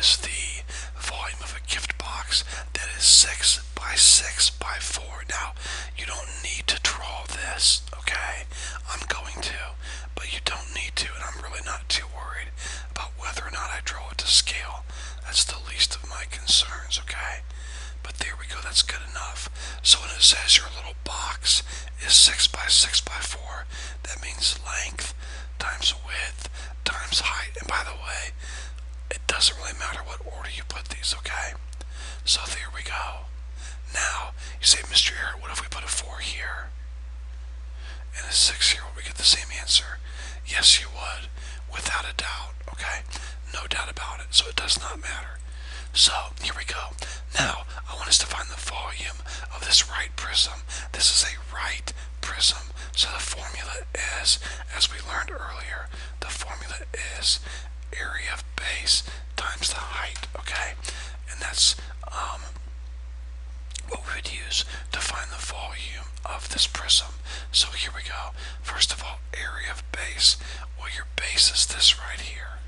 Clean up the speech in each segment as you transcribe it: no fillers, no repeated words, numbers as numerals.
is the volume of a gift box that is 6 by 6 by 4. Now, you don't need to draw this, okay? I'm going to, but you don't need to, and I'm really not too worried about whether or not I draw it to scale. That's the least of my concerns, okay? But there we go, that's good enough. So when it says your little box is 6 by 6 by 4, that means length times width times height. And by the way, it doesn't really matter what order you put these, okay? So there we go. Now, you say, Mr. Eric, what if we put a 4 here and a 6 here? Would we get the same answer? Yes, you would, without a doubt, okay? No doubt about it, so it does not matter. So, here we go. Now, I want us to find the volume of this right prism. This is a right prism. So the formula is, as we learned earlier, the formula is area of base times the height, okay? And that's what we would use to find the volume of this prism. So here we go. First of all, area of base. Well, your base is this right here.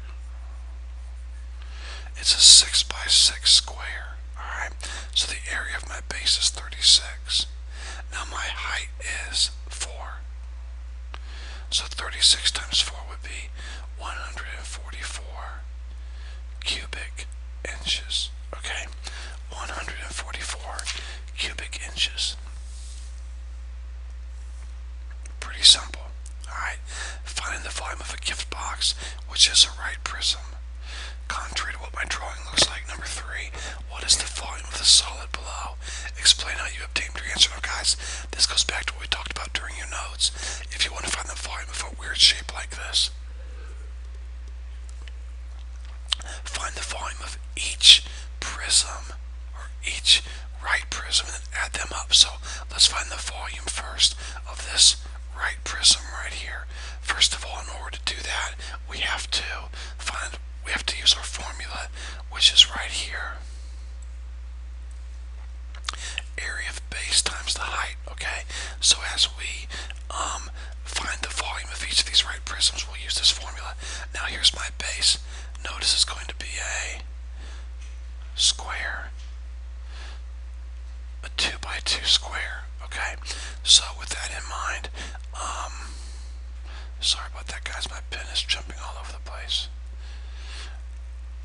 It's a 6 by 6 square, alright? So the area of my base is 36. Now my height is 4. So 36 times 4 would be 144 cubic inches, okay? 144 cubic inches. Pretty simple, alright? Finding the volume of a gift box, which is a right prism. Contrary to what my drawing looks like. Number 3, what is the volume of the solid below? Explain how you obtained your answer. Now guys, this goes back to what we talked about during your notes. If you want to find the volume of a weird shape like this, find the volume of each prism, or each right prism, and then add them up. So let's find the volume first of this right prism right here. First of all, in order to do that, we have to use our formula, which is right here. Area of base times the height, okay? So as we find the volume of each of these right prisms, we'll use this formula. Now here's my base. Notice it's going to be a square, a 2 by 2 square, okay? So with that in mind, sorry about that guys, my pen is jumping all over the place.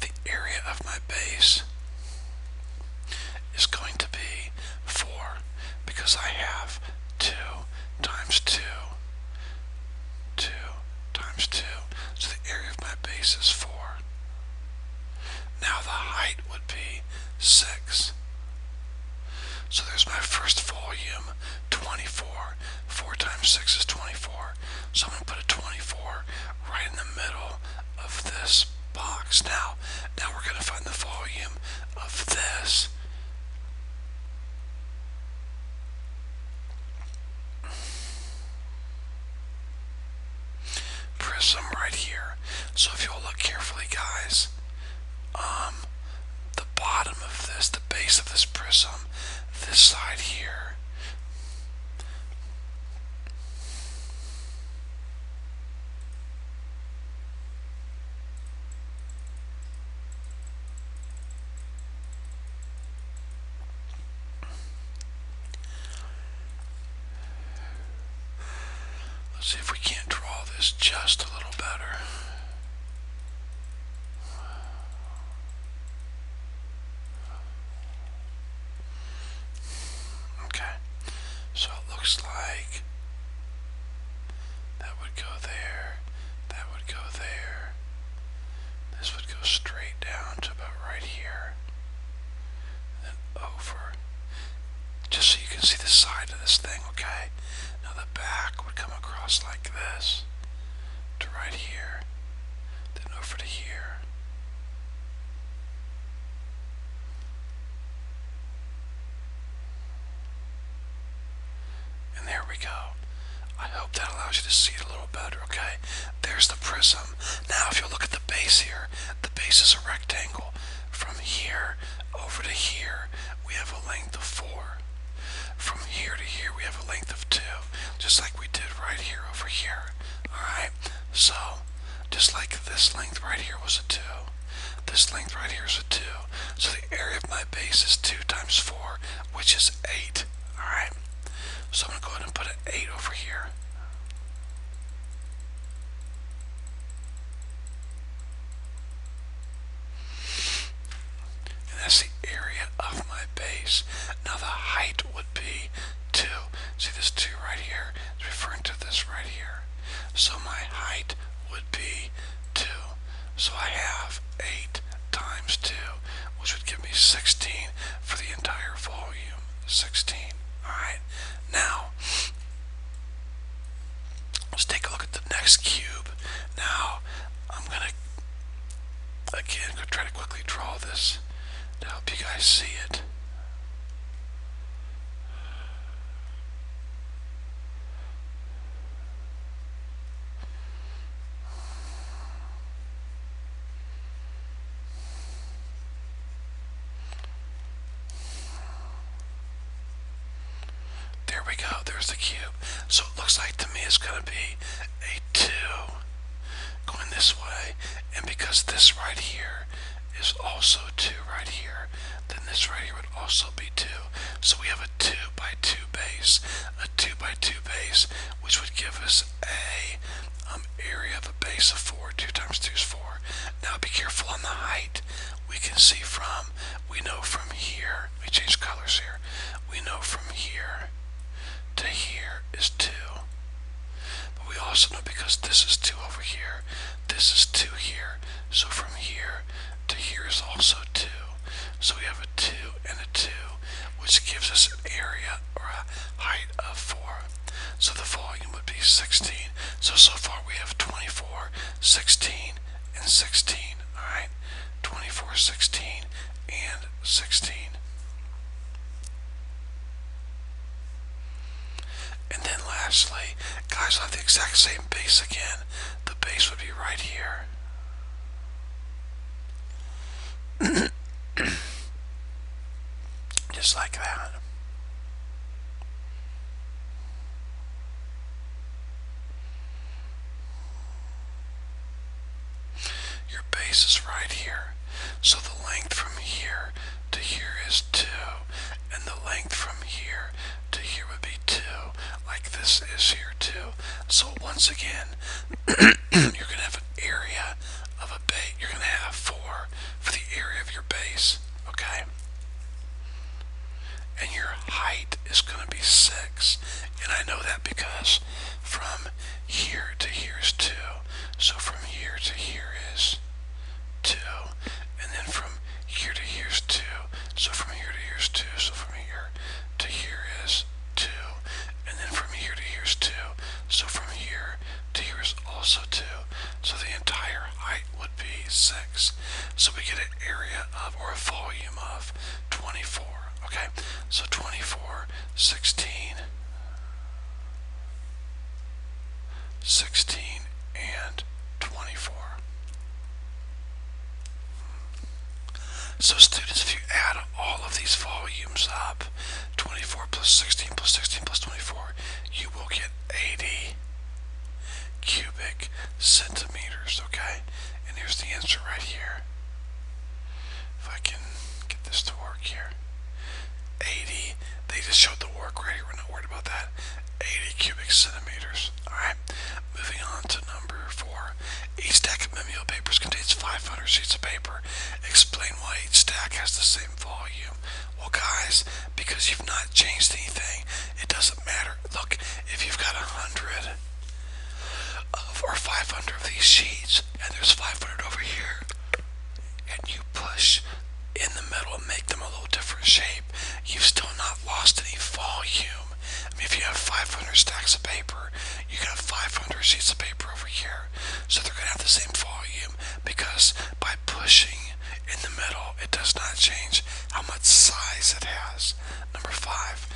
The area of my base is going to be 4 because I have 2 times 2, 2 times 2. So the area of my base is 4. Now the height would be 6. So there's my first volume, 24. 4 times 6 is 24. So I'm going to put a 24 right in the middle of this box. Now we're going to find the volume of this. Prism right here. So if you'll look carefully, guys, the bottom of this, the base of this prism, this side here, let's see if we can't draw this just a little better. Okay, so it looks like that would go there, that would go there, this would go straight down to about right here, and then over, just so you can see the side of this thing, okay? Now the back would come across like this to right here, then over to here. And there we go. I hope that allows you to see it a little better, okay? There's the prism. Now if you look at the base here, the base is a rectangle. From here over to here, we have a length of 4. From here to here, we have a length of 2, just like we did right here over here. Alright, so just like this length right here was a 2, this length right here is a 2. So the area of my base is 2 times 4, which is 8. Alright? So I'm going to go ahead and put an 8 over here. And that's the area of my base. Now the height would be 2. See this 2 right here? It's referring to this right here. So my height would be 2. So I have 8 times 2, which would give me 16 for the entire volume. 16. Alright. Now, let's take a look at the next cube. Now, I'm going to, again, try to quickly draw this to help you guys see it. There we go, there's the cube. So it looks like to me it's going to be a 2 going this way, and because this right here is also 2 right here, then this right here would also be 2. So we have a 2 by 2 base, a 2 by 2 base, which would give us a area of a base of 4. 2 times 2 is 4. Now be careful on the height. We can see from, we know from here, we change colors here, we know from here to here is 2. But we also know because this is 2 over here, this is 2 here, so from here to here is also 2. So we have a 2 and a 2, which gives us an area or a height of 4. So the volume would be 16. So far we have 24, 16, and 16. Alright? 24, 16, and 16. And then lastly, guys, I'll have the exact same base again. The base would be right here. Just like that. Your base is right here. So the length from here to here is 2. And the length from here to here would be 2. Like this is here too. So once again, you're going to have an area of a base. You're going to have 4 for the area of your base. Okay? And your height is going to be 6. And I know that because from here to here is 2. So from here to here is 2. And then from here to here is 2. So from here to here is 2. So from here to here is 2. And then from here to here is 2. So from here to here is also 2. So the entire height would be 6. So we get an area of, or a volume of, 24. Okay? So 24, 16, 16, and 24. So students, if you add all of these volumes up, 24 plus 16 plus 16 plus 24, you will get 80 cubic centimeters, okay? And here's the answer right here. If I can get this to work here. 80, they just showed the work right here, we're not worried about that. 80 cubic centimeters. Alright, moving on to number 4. Each stack of Memeo papers contains 500 sheets of paper. Explain why each stack has the same volume. Well guys, because you've not changed anything, it doesn't matter. Look, if you've got 100 or 500 of these sheets, and there's 500 over here, and you push in the middle and make them a little different shape, you've still not lost any volume. I mean, if you have 500 stacks of paper, you got 500 sheets of paper over here, so they're going to have the same volume, because by pushing in the middle, it does not change how much size it has. Number 5,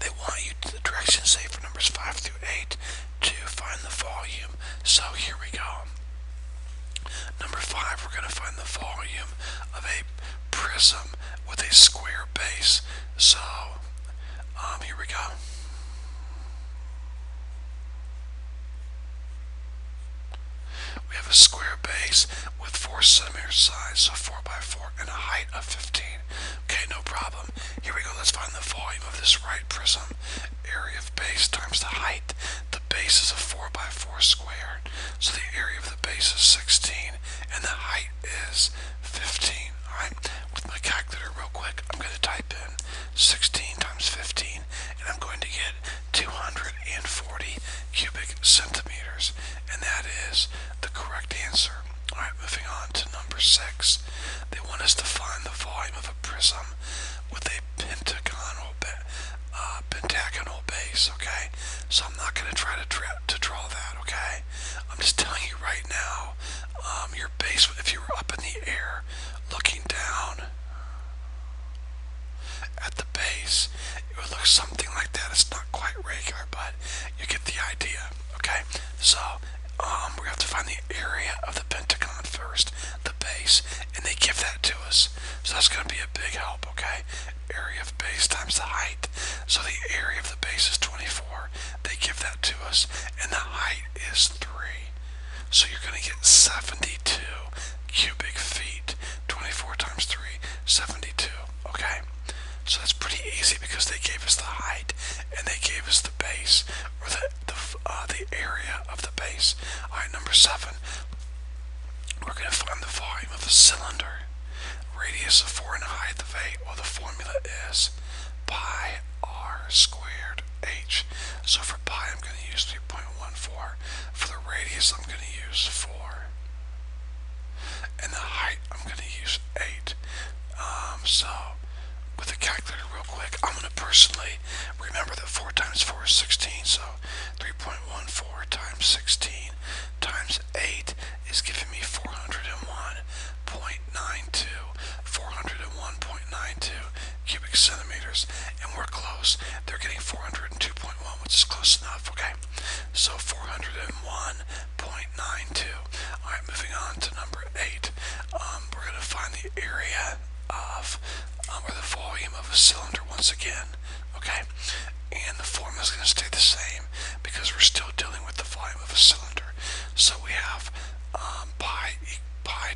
they want you to, the directions say for numbers 5 through 8, to find the volume. So here we go. Number 5, we're going to find the volume of a prism with a square base. So, here we go. We have a square base. base with 4 centimeter size, so 4 by 4, and a height of 15. Okay, no problem. Here we go. Let's find the volume of this right prism. Area of base times the height. The base is a 4 by 4 square, so the area of the base is 16, and the height is 15. Alright, with my calculator real quick, I'm going to type in 16 times 15, and I'm going to get 240 cubic centimeters, and that is the correct answer. Alright, moving on to number 6. They want us to find the volume of a prism with a pentagonal base, okay? So I'm not going to try to draw that, okay? I'm just telling you right now, your base, if you were up in the air looking down at the base, it would look something like that. It's not quite regular, but you get the idea, okay? So we have to find the area of the pentagon first, the base, and they give that to us. So that's going to be a big help, okay? Area of base times the height. So the area of the base is 24. They give that to us, and the height is 3. So you're going to get 72 cubic feet. 24 times 3, 72, okay? So that's pretty easy because they gave us the height and they gave us the base, or the area of the base. Alright, number 7. We're going to find the volume of a cylinder. Radius of 4 and a height of 8. Well, the formula is pi r squared h. So for pi, I'm going to use 3.14. For the radius, I'm going to use 4. And the height, I'm going to use 8. So with the calculator real quick, I'm going to personally remember that 4 times 4 is 16, so 3.14 times 16 times 8 is giving me 401.92 cubic centimeters, and we're close. They're getting 402.1, which is close enough, okay? So 401.92. Alright, moving on to number 8. We're going to find the area of, or the volume of a cylinder once again, okay? And the formula is going to stay the same because we're still dealing with the volume of a cylinder. So we have pi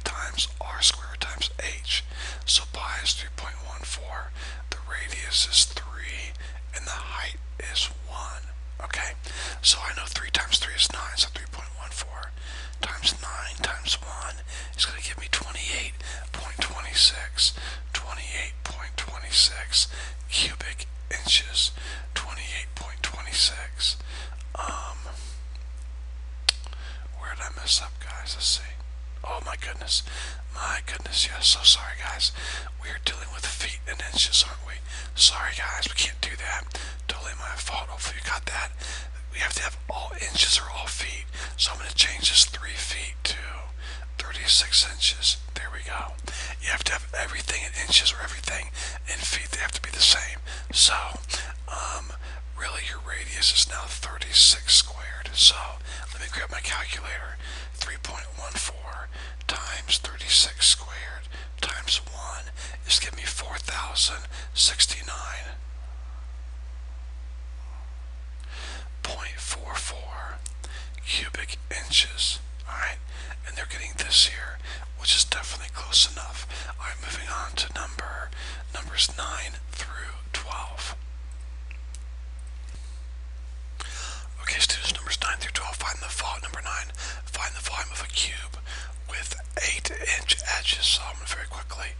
times r squared times h. So pi is 3.14, the radius is 3, and the height is 1. Okay, so I know 3 times 3 is 9, so 3.14 times 9 times 1 is going to give me 28.26. 28.26 cubic inches. 28.26. Where did I mess up, guys? Let's see. Oh my goodness. My goodness, yes. So sorry, guys. We are dealing with feet and inches, aren't we? Sorry, guys. We can't do that. Totally my fault. Hopefully you got that. We have to have all inches or all feet. So I'm going to change this 3 feet to 36 inches. There we go. You have to have everything in inches or everything in feet. They have to be the same. So, really your radius is now 36 squared. So, let me grab my calculator. 3.14 times 36 squared times 1 is giving me 4,069.44 cubic inches. Alright, and they're getting this here, which is definitely close enough. Alright, moving on to numbers 9 through 12. Okay, students, numbers 9 through 12, number 9, find the volume of a cube with 8-inch edges. So I'm going to very quickly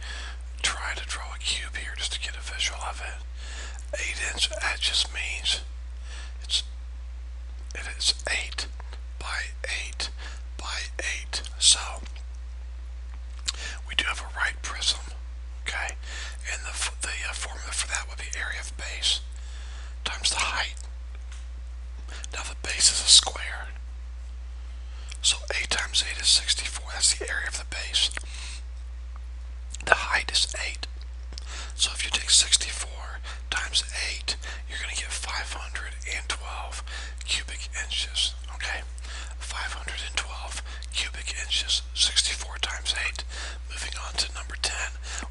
try to draw a cube here just to get a visual of it. 8-inch edges means it is 8 by 8 by 8. So we do have a right prism, okay? And the formula for that would be area of base times the height. Now the base is a square, so 8 times 8 is 64. That's the area of the base. The height is 8. So if you take 64 times 8, you're going to get 512 cubic inches. Okay? 512 cubic inches. 64 times 8. Moving on to number 10.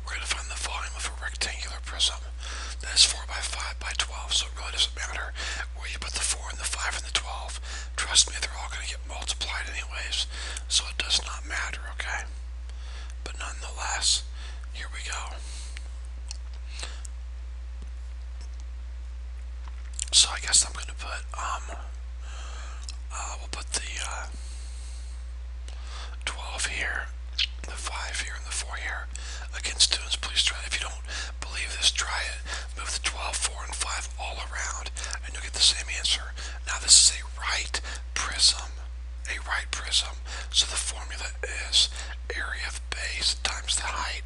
We're going to find the volume of a rectangular prism. That is 4 by 5 by 12, so it really doesn't matter where you put the 4 and the 5 and the 12. Trust me, they're all going to get multiplied anyways, so it does not matter, we go. So I guess I'm gonna put we'll put the 12 here, the 5 here, and the 4 here. Again, students, please try it. If you don't believe this, try it. Move the 12, 4, and 5 all around, and you'll get the same answer. Now this is a right prism. A right prism. So the formula is area of base times the height.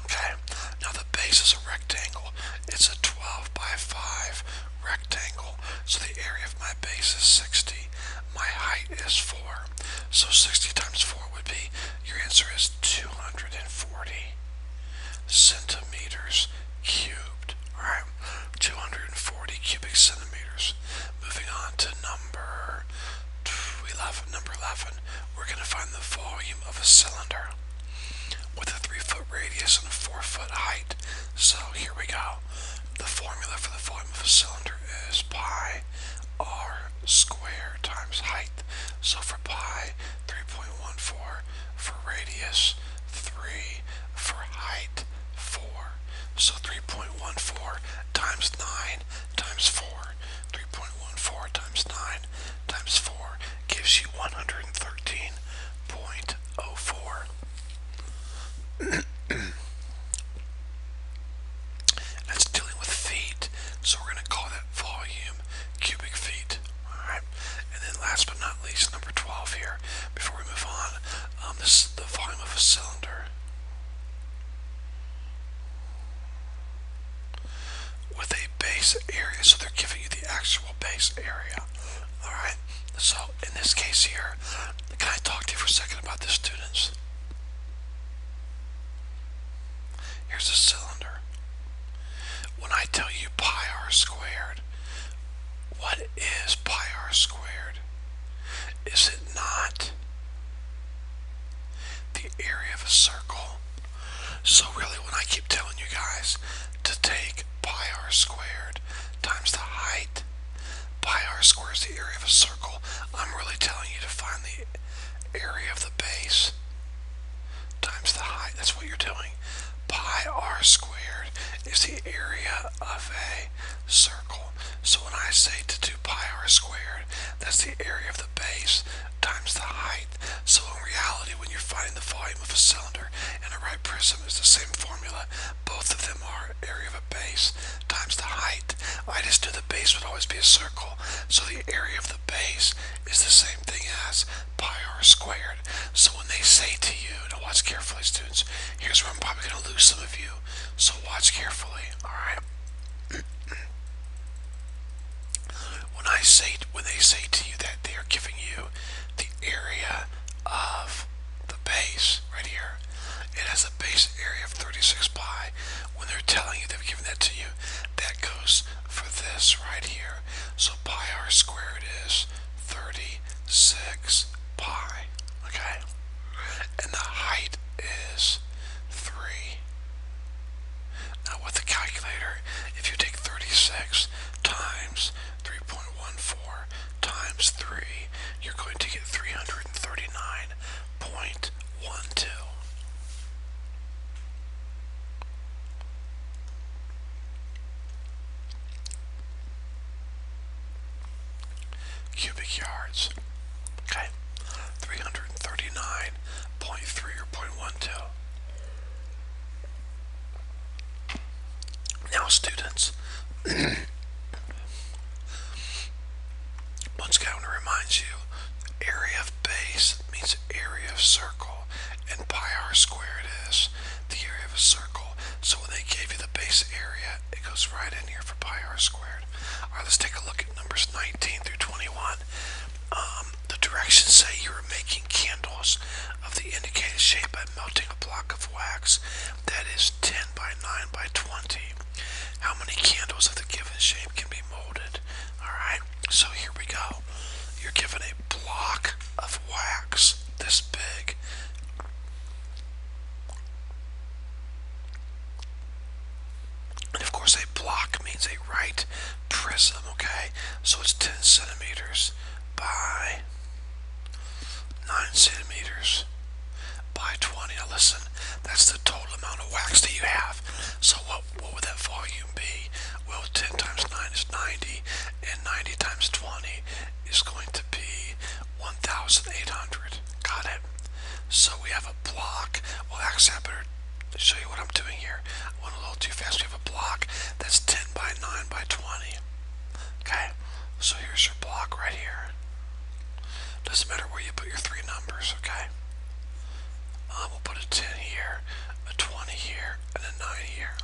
Okay? Now the base is a rectangle. It's a 12 by 5 rectangle. So the area of my base is 60. My height is 4. So 60 times 4 would be, your answer is 240 centimeters cubed. Alright, 240 cubic centimeters. Moving on to number 11. Number 11, we're going to find the volume of a cylinder with a 3-foot radius and a 4-foot height. So here we go. The formula for the volume of a cylinder is pi r squared times height. So for pi, 3.14. For radius, 3. For height, 4. So 3.14 times 9 times 4. 3.14 times 9 times 4 gives you 113.04. That's dealing with feet, so we're going to call that volume cubic feet. Alright, and then last but not least, number 12 here, before we move on, this is the volume of a cylinder with a base area, so they're giving you the actual base area. Alright, so in this case here, can I talk to you for a second about this, students? Here's a cylinder. When I tell you pi r squared, what is pi r squared? Is it not the area of a circle? So really, when I keep telling you guys to take pi r squared times the height, pi r squared is the area of a circle, I'm really telling you to find the area of the base times the height. That's what you're doing. Pi r squared is the area of a circle. So when I say to do pi r squared, that's the area of the base times the height. So in reality, when you're finding the volume of a cylinder and a right prism, is the same formula. Both of them are area of a base times the height. I just knew the base would always be a circle, so the area of the base is the same thing as pi r squared. So when they say to you, now watch carefully, students, here's where I'm probably going to lose some of you, so watch carefully. Alright, when they say to you that they are giving you the area of the base right here, it has a base area of 36 pi. When they're telling you they've given that to you, that goes for this right here. So pi r squared is 36 pi. Okay, and the height is 3. Now with the calculator, if you take 36 times 3.14 times 3, you're going to get 339.12. Cubic yards. Okay, 339.3 or 0.12. Now, students, once again, I want to remind you, area of base means area of circle, and pi r squared is the area of a circle. So when they gave you the base area, it goes right in here for pi r squared. All right, let's take a look at numbers 19 through 21. The directions say you are making candles of the indicated shape by melting a block of wax that is 10 by 9 by 20. How many candles of the given shape can be molded? Alright, so here we go. You're given a block of wax this big. And of course, a block means a right prism, okay? So it's 10 centimeters by 9 centimeters by 20. Now listen, that's the total amount of wax that you So here's your block right here. Doesn't matter where you put your three numbers, okay? We'll put a 10 here, a 20 here, and a 9 here.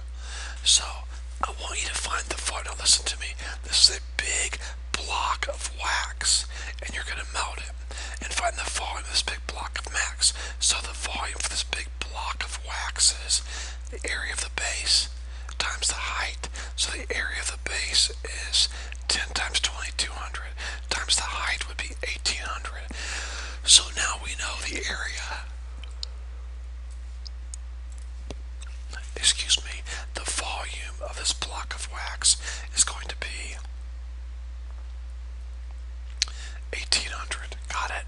So I want you to find the volume. Now listen to me. This is a big block of wax, and you're going to melt it and find the volume of this big block of wax. So the volume for this big block of wax is the area of the base times the height. So the area of the base is 10 times 2200 times the height would be 1800. So now we know the area. Excuse me, the volume of this block of wax is going to be 1800. Got it?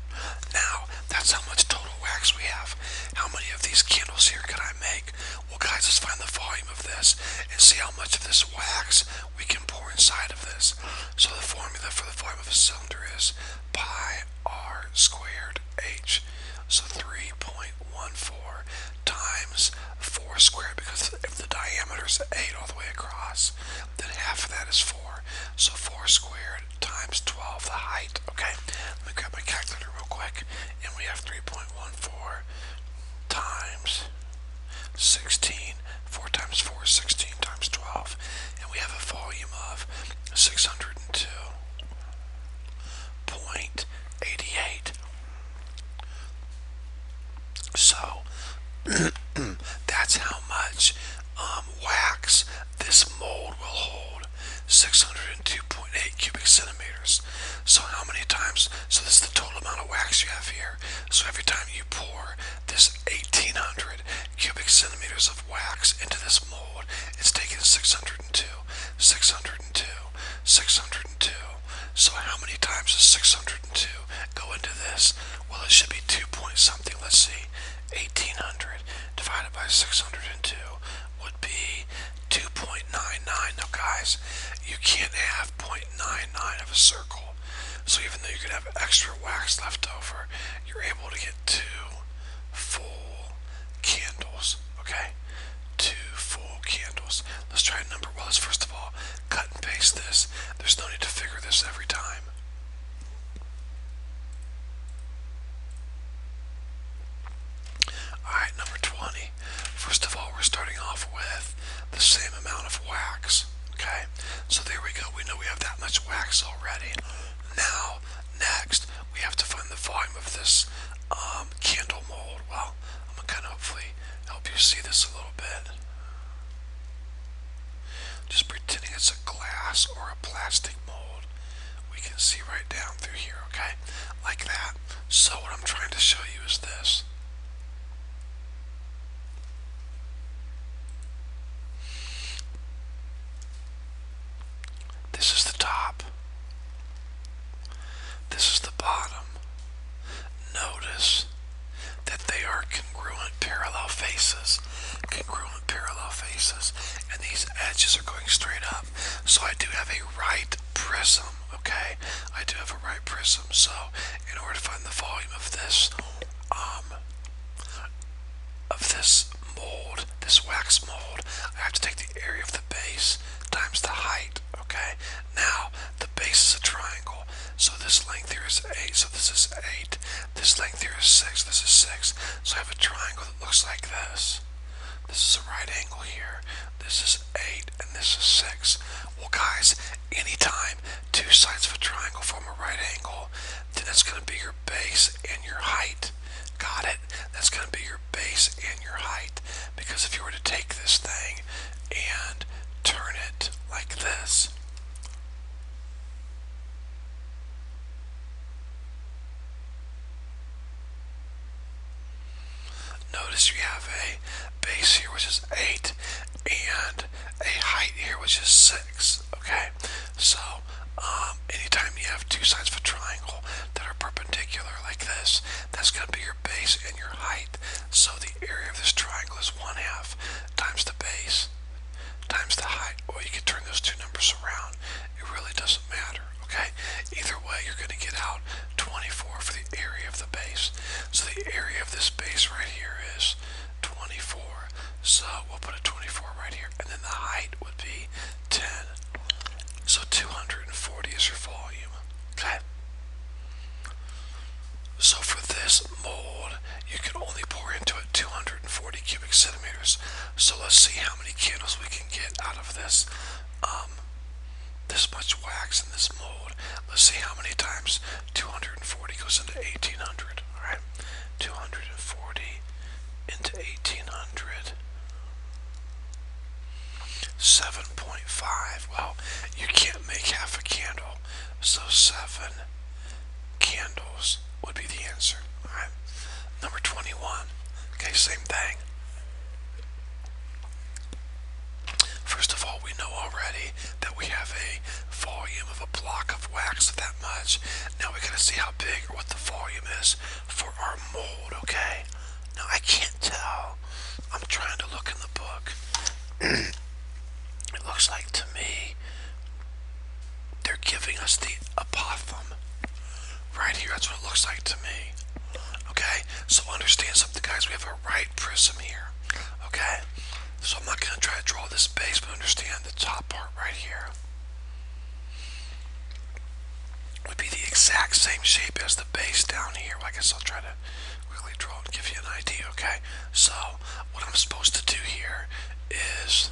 Now, that's how much total wax we have. How many of these candles here can I make? Well, guys, let's find the volume of this and see how much of this wax we can pour inside of this. So the formula for the volume of a cylinder is pi r squared h. So 3.14 times 4 squared, because if the diameter is 8 all the way across, then half of that is 4. So 4 squared times 12, the height. Okay, let me grab my calculator real quick, and we have 3.14 times 16. 4 times 4 is 16 times 12, and we have a volume of 602.88. So that's how much wax this mold will hold. 602.8 cubic centimeters. So how many times? So this is the total amount of wax you have here. So every time you pour this 1800 cubic centimeters of wax into this mold, it's taking 602, 602, 602. So how many times does 602 go into this? Well, it should be 2 point something. Let's see. 1800 divided by 602 would be 2.99. Now guys, you can't have 0.99 of a circle. So even though you could have extra wax left over, you're able to get 2 full candles. Okay? 2 full candles. Let's try a number. Well, let's first of all cut and paste this. There's no need to figure this every time. Alright, number 20. First of all, we're starting off with the same amount of wax. Okay? So there we go. We know we have that much wax already. Now, next, we have to find the volume of this candle mold. Well, I'm going to kind of hopefully help you see this a little bit. Just pretending it's a glass or a plastic mold. We can see right down through here, okay? Like that. So what I'm trying to show you is this. This is the top. This is the bottom. Notice that they are congruent parallel faces. Congruent parallel faces. And these edges are going straight up. So I do have a right prism, okay? I do have a right prism. So in order to find the volume of this mold, this wax mold, I have to take the area of the base times the height, okay? Now, the base is a triangle, so this length here is 8, so this is 8. This length here is 6, this is 6. So I have a triangle that looks like this. This is a right angle here. This is 8, and this is 6. Well, guys, anytime two sides of a triangle form a right angle, then it's going to be your base and your height. Got it? That's going to be your base and your height. Because if you were to take this thing and turn it like this, notice you have a base here which is 8 and a height here which is 6. Okay, so anytime you have two sides of a triangle that are perpendicular like this, that's going to be your base and your height. So the area of this triangle is 1/2 times the base times the height. Or you can turn those two numbers around. It really doesn't matter. Okay, either way you're going to get out 24 for the area of the base. So the area of this base right here is 24. So we'll put a 24 right here, and then the height would be 10. So 240 is your volume. Okay. So for this mold, you can only pour into it 240 cubic centimeters. So let's see how many candles we can get out of this. This much wax in this mold. Let's see how many times 240 goes into 1800. All right, 240 into 1800. 7.5. Well, you can't make half a candle, so 7 candles would be the answer. All right. Number 21. Okay, same thing. First of all, we know already that we have a volume of a block of wax of that much. Now we gotta see how big or what the volume is for our mold, okay? Now I can't tell. I'm trying to look in the book. It looks like to me they're giving us the apothum right here. That's what it looks like to me. Okay, so understand something, guys. We have a right prism here. Okay, so I'm not going to try to draw this base, but understand the top part right here would be the exact same shape as the base down here. Well, I guess I'll try to quickly draw and give you an idea. Okay, so what I'm supposed to do here is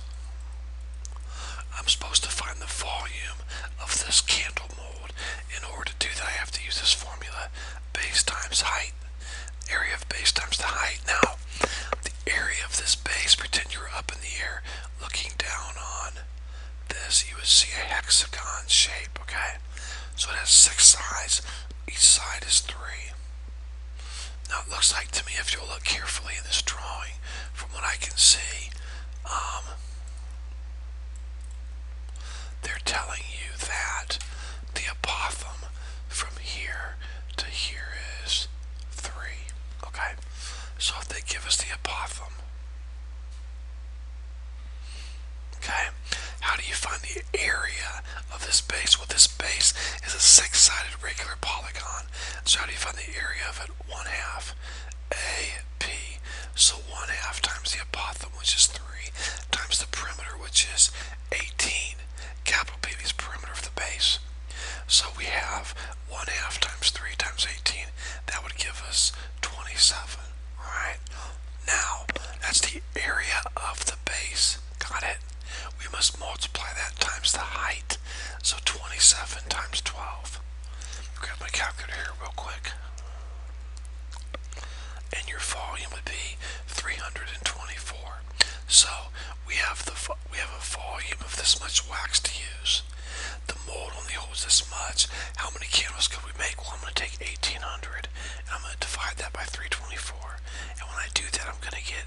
I'm supposed to find the volume of this candle mold. In order to do that, I have to use this formula: base times height. Area of base times the height. Now, the area of this base, pretend you're up in the air looking down on this, you would see a hexagon shape, okay? So it has 6 sides. Each side is 3. Now, it looks like to me, if you'll look carefully in this drawing, from what I can see, they're telling you that the apothum from here to here is 3. Okay, so if they give us the apothum, okay, how do you find the area of this base? Well, this base is a 6-sided regular polygon. So how do you find the area of it? 1/2 AP. So 1/2 times the apothum, which is 3, times the perimeter, which is 18. Capital P is perimeter of the base. So we have 1/2 times 3 times 18. That would give us 27. Alright. Now, that's the area of the base. Got it? We must multiply that times the height. So 27 times 12. Grab my calculator here real quick. And your volume would be 324. So we have a volume of this much wax to use. The mold only holds this much. How many candles could we make? Well, I'm going to take 1800 and I'm going to divide that by 324. And when I do that, I'm going to get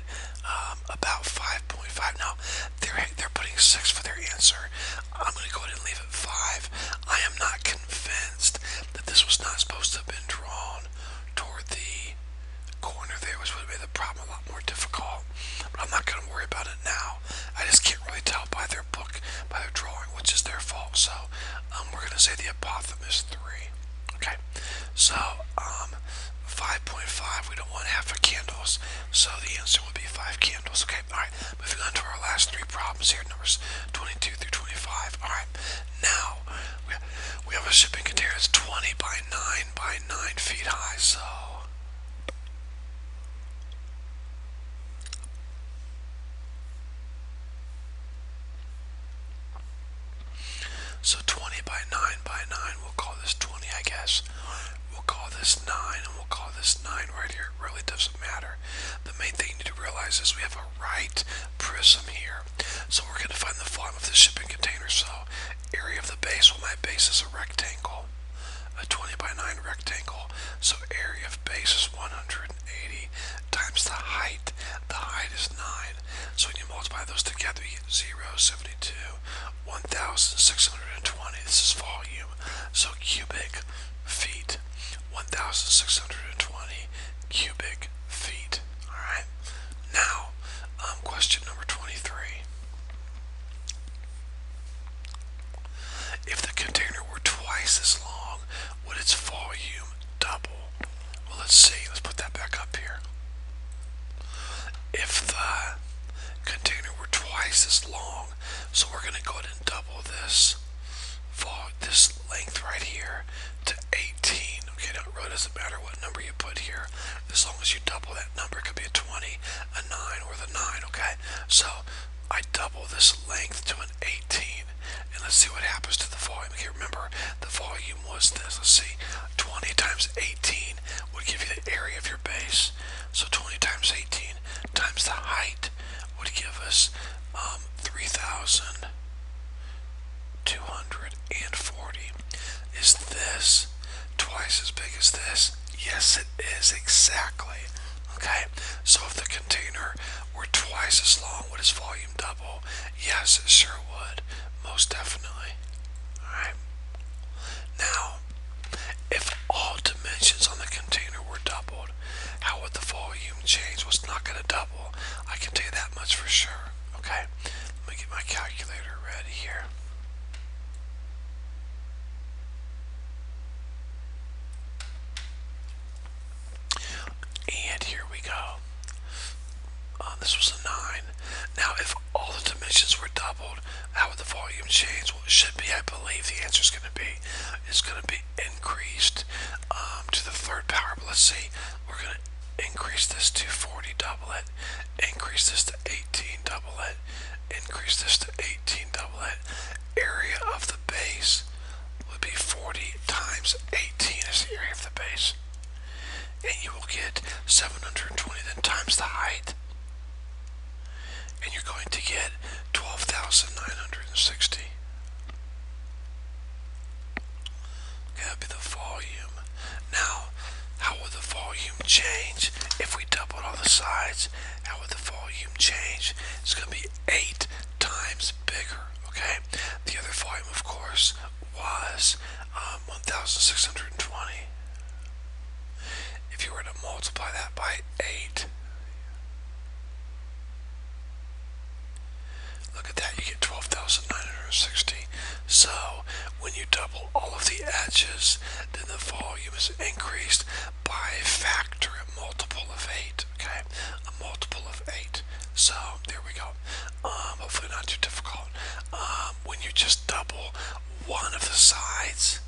about 5.5. Now, they're putting 6 for their answer. I'm going to go ahead and leave it 5. I am not convinced that this was not supposed to have been drawn toward the corner there, which would have made the problem a lot more difficult. But I'm not going to worry about it now. I just can't really tell by their book, by their drawing, which is their fault. So we're going to say the apothum is 3. Okay, so 5.5, we don't want half a candles, so the answer would be 5 candles. Okay, all right, moving on to our last 3 problems here, numbers 22 through 25. All right, now we have a shipping container that's 20 by 9 by 9 feet high, so 20 by 9 by 9, we'll call this 20, I guess. We'll call this 9, and we'll call this 9 right here. It really doesn't matter. The main thing you need to realize is we have a right prism here. So we're going to find the volume of the shipping container. So area of the base, well, my base is a rectangle, a 20 by 9 rectangle. So area of base is 180 times the height. The height is 9. So when you multiply those together, you get 0.72, 1,620. This is volume. So cubic feet. 1,620 cubic feet. Alright. Now, question number 23. If the container were twice as long, would its volume double? Well, let's see. Let's put that back up here. If the container were twice as long, so we're going to go ahead and double this. this length right here to 18. Okay, now it really doesn't matter what number you put here, as long as you double that number. It could be a 20, a 9, or the 9, okay? So I double this length to an 18, and let's see what happens to the volume. Okay, remember, the volume was this. Let's see, 20 times 18 would give you the area of your base. So 20 times 18 times the height would give us 3,240. Is this twice as big as this? Yes, it is, exactly. Okay, so if the container were twice as long, would its volume double? Yes, it sure would. Most definitely. Alright. Now, if all dimensions on the container were doubled, how would the volume change? Well, it's not going to double. I can tell you that much for sure. Okay, let me get my calculator ready here. And here we go. This was a 9. Now, if all the dimensions were doubled, how would the volume change? Well, it should be, I believe the answer is going to be, increased to the third power. But let's see, we're going to increase this to 40, double it. Increase this to 18, double it. Increase this to 18, double it. Area of the base would be 40 times 18 is the area of the base. And you will get 720, then times the height. And you're going to get 12,960. Okay, that'd be the volume. Now, how would the volume change if we doubled all the sides? How would the volume change? It's going to be 8 times bigger. Okay, the other volume, of course, was 1,620. If you were to multiply that by 8, look at that, you get 12,960. So, when you double all of the edges, then the volume is increased by a factor, a multiple of 8, okay? A multiple of 8. So, there we go. Hopefully not too difficult. When you just double one of the sides,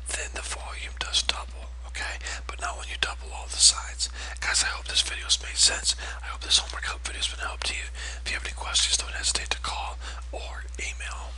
then the volume does double, okay? But not when you double all the sides. Guys, I hope this video has made sense. I hope this homework help video has been help to you. If you have any questions, don't hesitate to call or email.